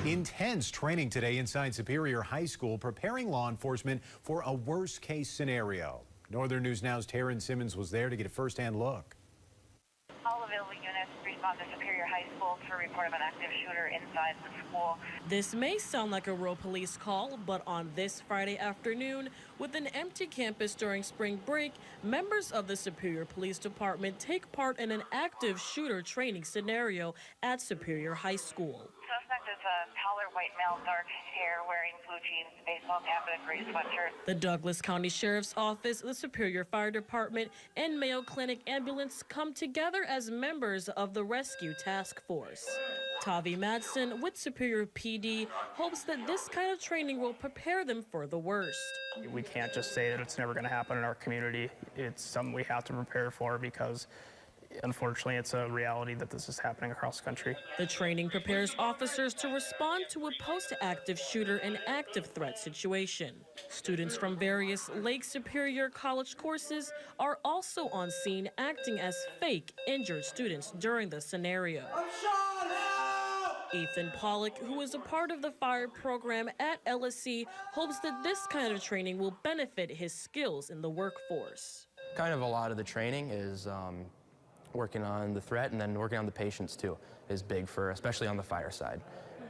Intense training today inside Superior High School, preparing law enforcement for a worst-case scenario. Northern News Now's Taryn Simmons was there to get a first-hand look. All available units respond to Superior High School for report of an active shooter inside the school. This may sound like a rural police call, but on this Friday afternoon, with an empty campus during spring break, members of the Superior Police Department take part in an active shooter training scenario at Superior High School. Suspect is a taller white male, dark hair, wearing blue jeans, baseball cap, and a gray sweatshirt. The Douglas County Sheriff's Office, the Superior Fire Department, and Mayo Clinic Ambulance come together as members of the Rescue Task Force. Tavi Madsen with Superior PD hopes that this kind of training will prepare them for the worst. We can't just say that it's never going to happen in our community. It's something we have to prepare for because unfortunately, it's a reality that this is happening across the country. The training prepares officers to respond to a post-active shooter and active threat situation. Students from various Lake Superior College courses are also on scene acting as fake injured students during the scenario. Ethan Pollock, who is a part of the fire program at LSC, hopes that this kind of training will benefit his skills in the workforce. Kind of a lot of the training is working on the threat and then working on the patients too is big for, especially on the fire side,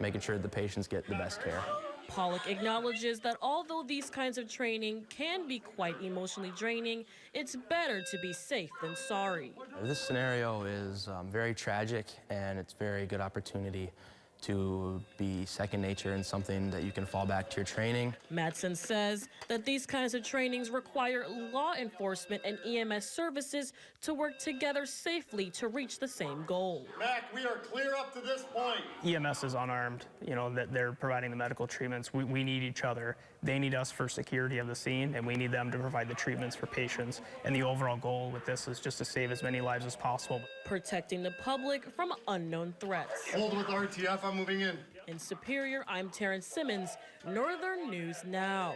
making sure the patients get the best care. Pollock acknowledges that although these kinds of training can be quite emotionally draining, it's better to be safe than sorry. This scenario is very tragic, and it's a very good opportunity to be second nature and something that you can fall back to your training. Madsen says that these kinds of trainings require law enforcement and EMS services to work together safely to reach the same goal. Mac, we are clear up to this point. EMS is unarmed, that they're providing the medical treatments. We need each other. They need us for security of the scene, and we need them to provide the treatments for patients. And the overall goal with this is just to save as many lives as possible. Protecting the public from unknown threats. Hold with RTF, I'm moving in. In Superior, I'm Taryn Simmons, Northern News Now.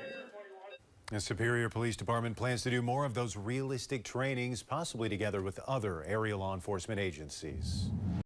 The Superior Police Department plans to do more of those realistic trainings, possibly together with other area law enforcement agencies.